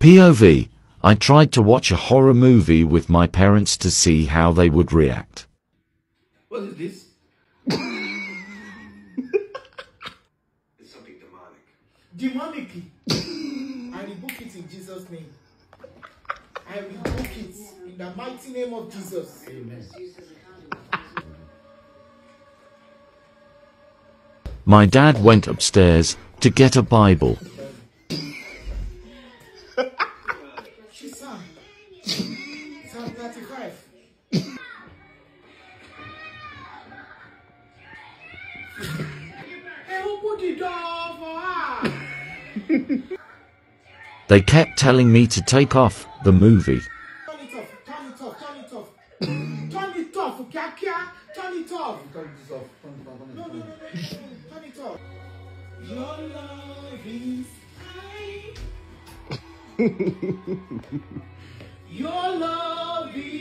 POV. I tried to watch a horror movie with my parents to see how they would react. What is this? It's something demonic. Demonically. I rebuke it in Jesus' name. I rebuke it in the mighty name of Jesus. Amen. My dad went upstairs to get a Bible. Psalm 35. Hey, who put the door for her? They kept telling me to take off the movie. Turn it off, turn it off, turn it off. Turn it off, Kia. Turn it off. Turn this off. No. Turn it off. Your love is high. Your love is